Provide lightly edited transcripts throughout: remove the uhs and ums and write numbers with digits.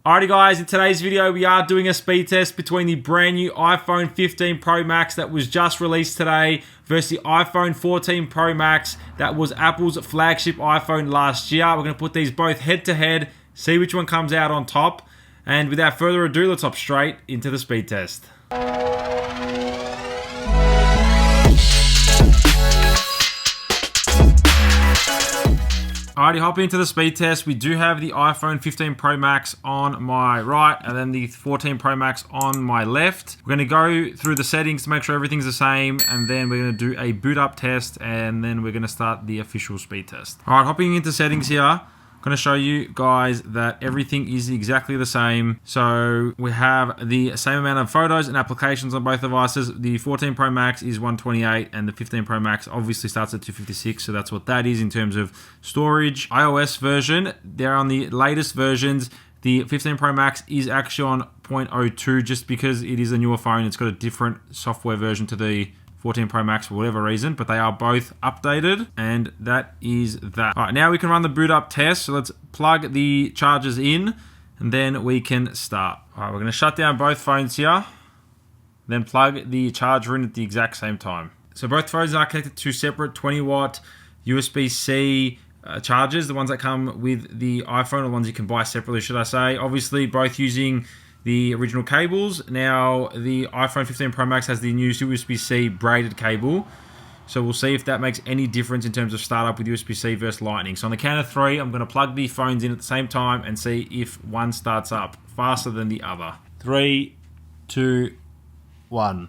Alrighty guys, in today's video we are doing a speed test between the brand new iPhone 15 Pro Max that was just released today versus the iPhone 14 Pro Max that was Apple's flagship iPhone last year. We're going to put these both head to head, see which one comes out on top, and without further ado, let's hop straight into the speed test. Alrighty, hopping into the speed test. We do have the iPhone 15 Pro Max on my right and then the 14 Pro Max on my left. We're going to go through the settings to make sure everything's the same, and then we're going to do a boot up test, and then we're going to start the official speed test. Alright, hopping into settings here. I'm going to show you guys that everything is exactly the same. So we have the same amount of photos and applications on both devices. The 14 Pro Max is 128 and the 15 Pro Max obviously starts at 256. So that's what that is in terms of storage. iOS version, they're on the latest versions. The 15 Pro Max is actually on 0.02 just because it is a newer phone. It's got a different software version to the 14 Pro Max for whatever reason, but they are both updated, and that is that. All right, now we can run the boot up test. So let's plug the chargers in, and then we can start. All right, we're going to shut down both phones here, then plug the charger in at the exact same time. So both phones are connected to separate 20-watt USB-C chargers, the ones that come with the iPhone, or the ones you can buy separately, should I say. Obviously, both using the original cables. Now, the iPhone 15 Pro Max has the new USB-C braided cable. So we'll see if that makes any difference in terms of startup with USB-C versus Lightning. So on the count of 3, I'm going to plug the phones in at the same time and see if one starts up faster than the other. 3, 2, 1.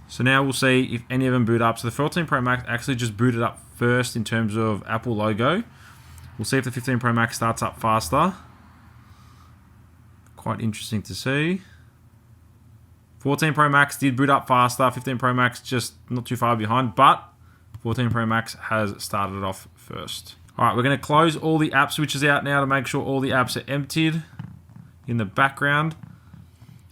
So now we'll see if any of them boot up. So the 14 Pro Max actually just booted up first in terms of Apple logo. We'll see if the 15 Pro Max starts up faster. Quite interesting to see. 14 Pro Max did boot up faster. 15 Pro Max just not too far behind, but 14 Pro Max has started it off first. All right, we're going to close all the app switches out now to make sure all the apps are emptied in the background.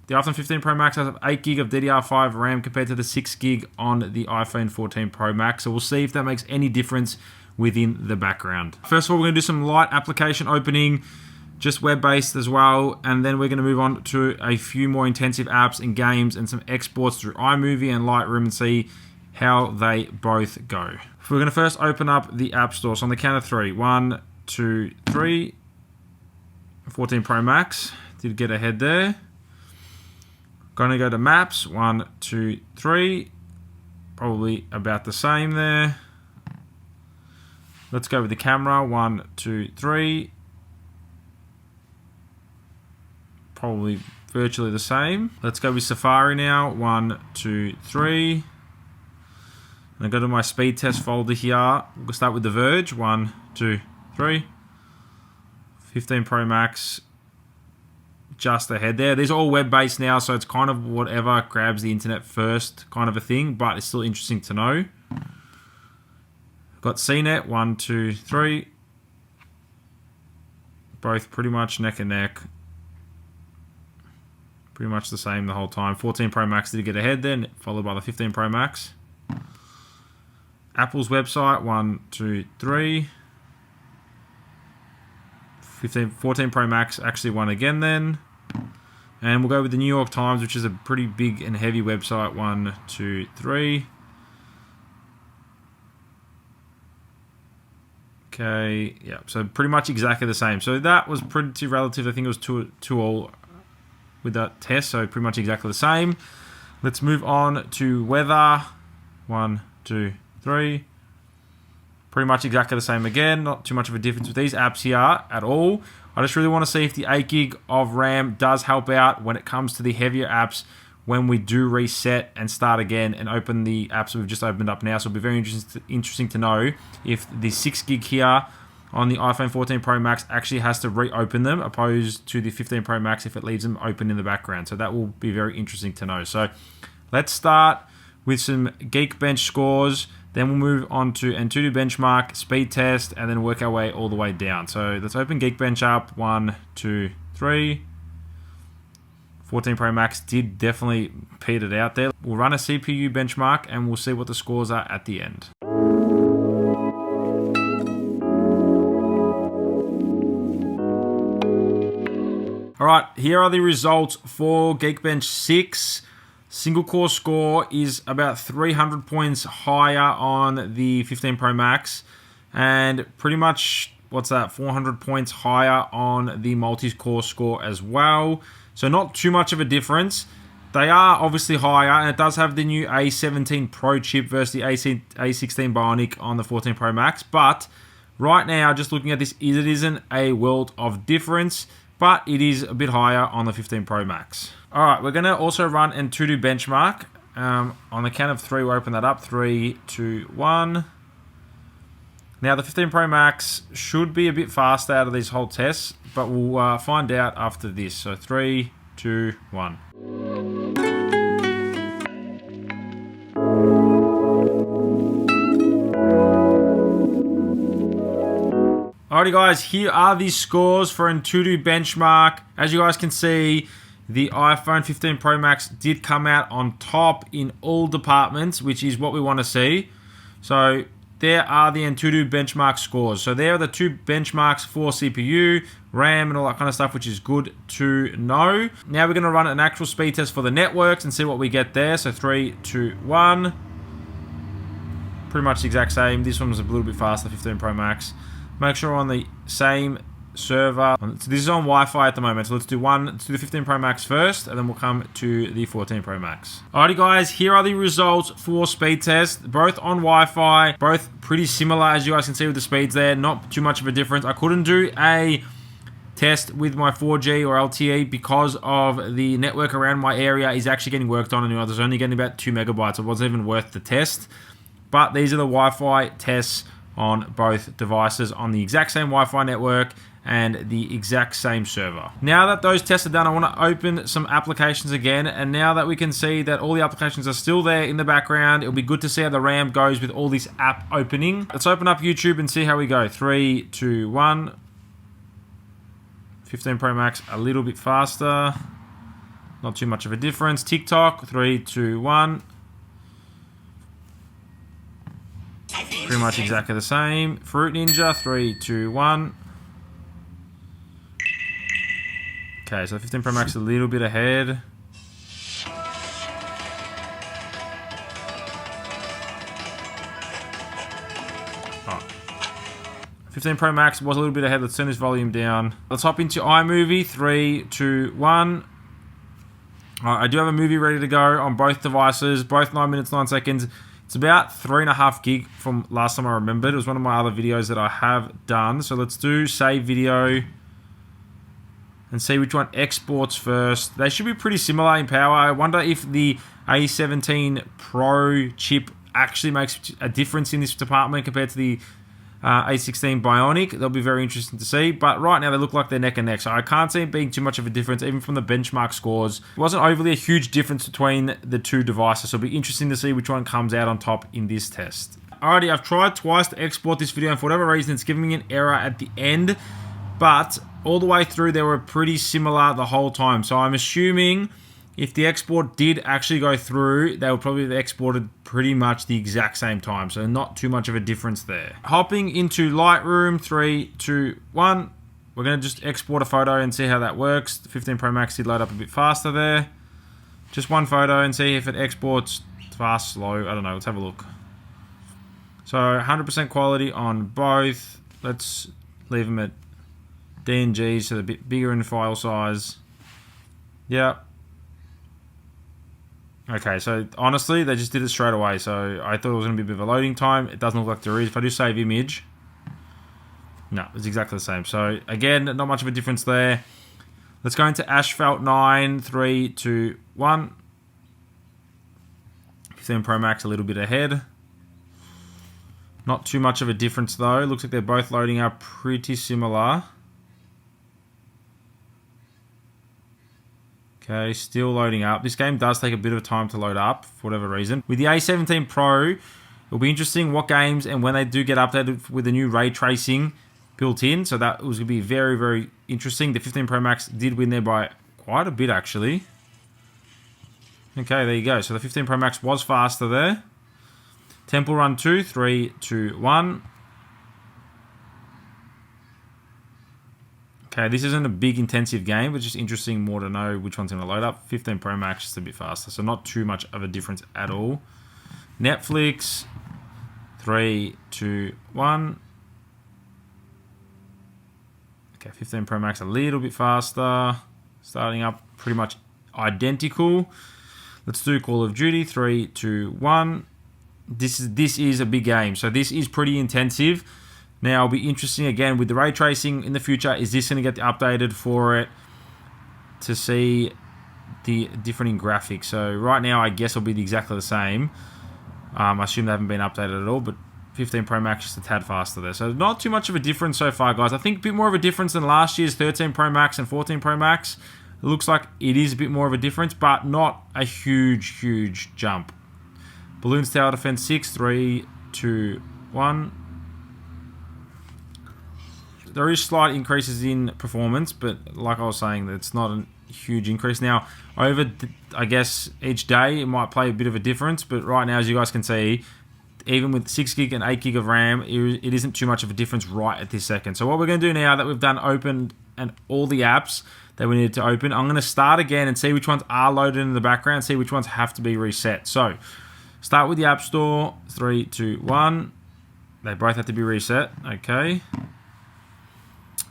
The iPhone 15 Pro Max has 8 gig of DDR5 RAM compared to the 6 gig on the iPhone 14 Pro Max. So we'll see if that makes any difference within the background. First of all, we're going to do some light application opening, just web-based as well, and then we're going to move on to a few more intensive apps and games and some exports through iMovie and Lightroom and see how they both go. So we're going to first open up the App Store. So on the count of 3, 1, 2, 3. 14 Pro Max did get ahead there. Going to go to Maps, 1, 2, 3. Probably about the same there. Let's go with the camera, 1, 2, 3. Probably virtually the same. Let's go with Safari now. 1, 2, 3. And I go to my speed test folder here. We'll start with The Verge. 1, 2, 3. 15 Pro Max just ahead there. These are all web-based now, so it's kind of whatever grabs the internet first kind of a thing, but it's still interesting to know. Got CNET. 1, 2, 3. Both pretty much neck and neck. Pretty much the same the whole time. 14 Pro Max did get ahead then, followed by the 15 Pro Max. Apple's website, 1, 2, 3. 14 Pro Max actually won again then. And we'll go with the New York Times, which is a pretty big and heavy website. 1, 2, 3. Okay, yeah, so pretty much exactly the same. So that was pretty relative. I think it was 2 all with that test, so pretty much exactly the same. Let's move on to weather. 1, 2, 3. Pretty much exactly the same again. Not too much of a difference with these apps here at all. I just really want to see if the 8 gig of RAM does help out when it comes to the heavier apps when we do reset and start again and open the apps we've just opened up now. So it'll be very interesting to know if the 6 gig here on the iPhone 14 Pro Max actually has to reopen them, opposed to the 15 Pro Max if it leaves them open in the background. So that will be very interesting to know. So let's start with some Geekbench scores. Then we'll move on to Antutu benchmark, speed test, and then work our way all the way down. So let's open Geekbench up. 1, 2, 3. 14 Pro Max did definitely peter it out there. We'll run a CPU benchmark and we'll see what the scores are at the end. All right, here are the results for Geekbench 6. Single core score is about 300 points higher on the 15 Pro Max, and pretty much, 400 points higher on the multi-core score as well. So not too much of a difference. They are obviously higher, and it does have the new A17 Pro chip versus the A16 Bionic on the 14 Pro Max. But right now, just looking at this, it isn't a world of difference, but it is a bit higher on the 15 Pro Max. All right, we're going to also run Antutu benchmark. On the count of 3, we'll open that up. 3, 2, 1. Now, the 15 Pro Max should be a bit faster out of these whole tests, but we'll find out after this. So 3, 2, 1. Alrighty guys, here are the scores for Antutu benchmark. As you guys can see, the iPhone 15 Pro Max did come out on top in all departments, which is what we want to see. So there are the Antutu benchmark scores. So there are the 2 benchmarks for CPU, RAM, and all that kind of stuff, which is good to know. Now we're going to run an actual speed test for the networks and see what we get there. So 3, 2, 1. Pretty much the exact same. This one was a little bit faster, 15 Pro Max. Make sure we're on the same server. So this is on Wi-Fi at the moment. So let's do the 15 Pro Max first, and then we'll come to the 14 Pro Max. Alrighty guys, here are the results for speed test. Both on Wi-Fi, both pretty similar as you guys can see with the speeds there. Not too much of a difference. I couldn't do a test with my 4G or LTE because of the network around my area is actually getting worked on, and I was only getting about 2 megabytes. It wasn't even worth the test. But these are the Wi-Fi tests on both devices on the exact same Wi-Fi network and the exact same server. Now that those tests are done, I want to open some applications again, and now that we can see that all the applications are still there in the background, it'll be good to see how the RAM goes with all this app opening. Let's open up YouTube and see how we go. 3, 2, 1. 15 Pro Max a little bit faster. Not too much of a difference. TikTok, 3, 2, 1. Pretty much exactly the same. Fruit Ninja, 3, 2, 1. Okay, so 15 Pro Max a little bit ahead. Oh. 15 Pro Max was a little bit ahead. Let's turn this volume down. Let's hop into iMovie, 3, 2, 1. I do have a movie ready to go on both devices, both 9 minutes, 9 seconds. It's about 3.5 gig from last time I remembered. It was one of my other videos that I have done. So let's do save video and see which one exports first. They should be pretty similar in power. I wonder if the A17 Pro chip actually makes a difference in this department compared to the A16 Bionic. That'll be very interesting to see. But right now they look like they're neck and neck. So I can't see it being too much of a difference, even from the benchmark scores. It wasn't overly a huge difference between the 2 devices. So it'll be interesting to see which one comes out on top in this test. Alrighty, I've tried twice to export this video, and for whatever reason it's giving me an error at the end. But all the way through they were pretty similar the whole time. So I'm assuming if the export did actually go through, they were probably exported pretty much the exact same time. So not too much of a difference there. Hopping into Lightroom, 3, 2, 1. We're going to just export a photo and see how that works. The 15 Pro Max did load up a bit faster there. Just one photo and see if it exports fast, slow. I don't know. Let's have a look. So 100% quality on both. Let's leave them at DNG, so they're a bit bigger in file size. Yeah. Okay, so honestly, they just did it straight away. So I thought it was going to be a bit of a loading time. It doesn't look like there is. If I do save image, no, it's exactly the same. So again, not much of a difference there. Let's go into Asphalt 9, 3, 2, 1. 15 Pro Max a little bit ahead. Not too much of a difference though. Looks like they're both loading up pretty similar. Okay, still loading up. This game does take a bit of time to load up for whatever reason. With the A17 Pro, it'll be interesting what games and when they do get updated with the new ray tracing built in. So that was going to be very, very interesting. The 15 Pro Max did win there by quite a bit actually. Okay, there you go. So the 15 Pro Max was faster there. Temple Run 2, 3, 2, 1. Okay, this isn't a big intensive game, but just interesting more to know which one's going to load up. 15 Pro Max just a bit faster, so not too much of a difference at all. Netflix, 3, 2, 1. Okay, 15 Pro Max a little bit faster. Starting up pretty much identical. Let's do Call of Duty, 3, 2, 1. This is a big game, so this is pretty intensive. Now, it'll be interesting again with the ray tracing in the future. Is this going to get updated for it to see the different in graphics? So right now, I guess it'll be exactly the same. I assume they haven't been updated at all, but 15 Pro Max just a tad faster there. So not too much of a difference so far, guys. I think a bit more of a difference than last year's 13 Pro Max and 14 Pro Max. It looks like it is a bit more of a difference, but not a huge jump. Balloons Tower Defense 6, 3, 2, 1. There is slight increases in performance, but like I was saying, it's not a huge increase. Now, over, I guess, each day, it might play a bit of a difference, but right now, as you guys can see, even with 6 gig and 8 gig of RAM, it isn't too much of a difference right at this second. So what we're going to do now that we've done open and all the apps that we needed to open, I'm going to start again and see which ones are loaded in the background, see which ones have to be reset. So, start with the App Store, 3, 2, 1. They both have to be reset, okay.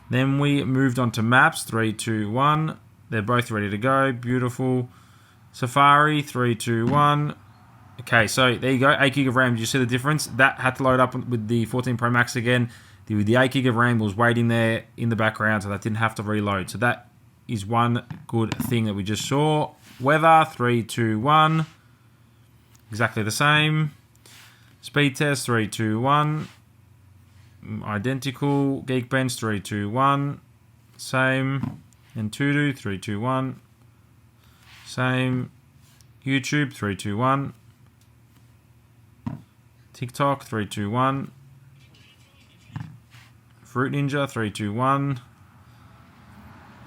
Then we moved on to Maps, 3, 2, 1. They're both ready to go, beautiful. Safari, 3, 2, 1. Okay, so there you go, 8 gig of RAM. Did you see the difference? That had to load up with the 14 Pro Max again. The 8 gig of RAM was waiting there in the background, so that didn't have to reload. So that is one good thing that we just saw. Weather, 3, 2, 1. Exactly the same. Speed test, 3, 2, 1. Identical. Geekbench, 3, 2, 1. Same. And Tudu, 3, 2, 1. Same. YouTube, 3, 2, 1. TikTok, 3, 2, 1. Fruit Ninja, 3, 2, 1.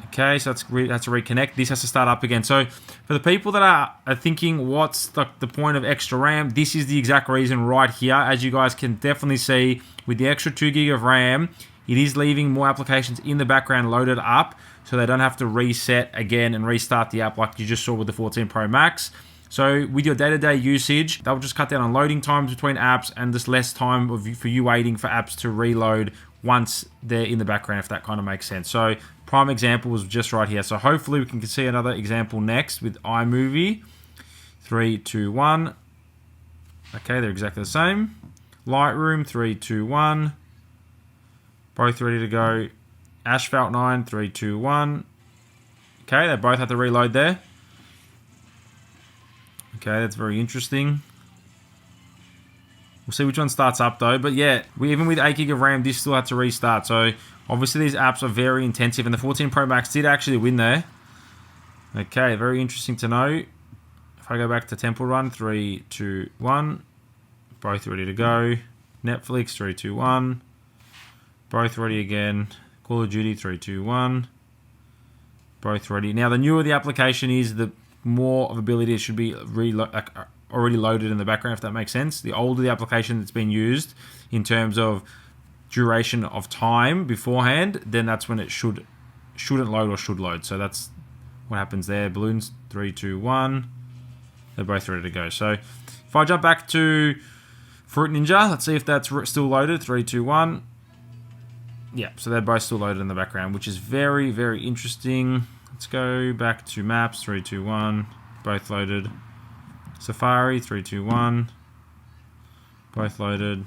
Okay, so that's to reconnect. This has to start up again. So for the people that are thinking, what's the point of extra RAM? This is the exact reason right here. As you guys can definitely see, with the extra 2 gig of RAM, it is leaving more applications in the background loaded up, so they don't have to reset again and restart the app like you just saw with the 14 Pro Max. So with your day-to-day usage, that will just cut down on loading times between apps and just less time for you waiting for apps to reload once they're in the background, if that kind of makes sense. So prime example was just right here. So hopefully we can see another example next with iMovie. 3, 2, 1. Okay, they're exactly the same. Lightroom, 3, 2, 1. Both ready to go. Asphalt 9, 3, 2, 1. Okay, they both have to reload there. Okay, that's very interesting. We'll see which one starts up though. But yeah, even with 8 gig of RAM, this still had to restart. So obviously these apps are very intensive, and the 14 Pro Max did actually win there. Okay, very interesting to know. If I go back to Temple Run, 3, 2, 1. Both ready to go. Netflix, 3, 2, 1. Both ready again. Call of Duty, 3, 2, 1. Both ready. Now, the newer the application is, the more of ability it should be already loaded in the background, if that makes sense. The older the application that's been used in terms of duration of time beforehand, then that's when it shouldn't load or should load. So that's what happens there. Balloons, 3, 2, 1. They're both ready to go. So if I jump back to Fruit Ninja, let's see if that's still loaded. 3, 2, 1. Yeah, so they're both still loaded in the background, which is very, very interesting. Let's go back to Maps, 3, 2, 1. Both loaded. Safari, 3, 2, 1. Both loaded.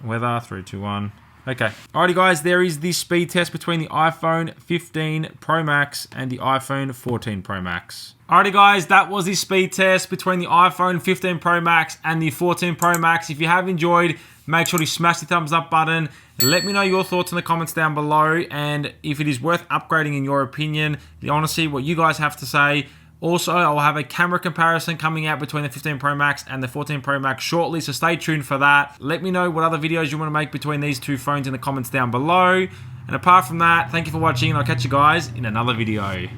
Weather, 3, 2, 1. Okay. Alrighty, guys, there is the speed test between the iPhone 15 Pro Max and the iPhone 14 Pro Max. Alrighty, guys, that was the speed test between the iPhone 15 Pro Max and the 14 Pro Max. If you have enjoyed, make sure to smash the thumbs up button. Let me know your thoughts in the comments down below, and if it is worth upgrading in your opinion. I want to see what you guys have to say. Also, I'll have a camera comparison coming out between the 15 Pro Max and the 14 Pro Max shortly, so stay tuned for that. Let me know what other videos you want to make between these two phones in the comments down below. And apart from that, thank you for watching, and I'll catch you guys in another video.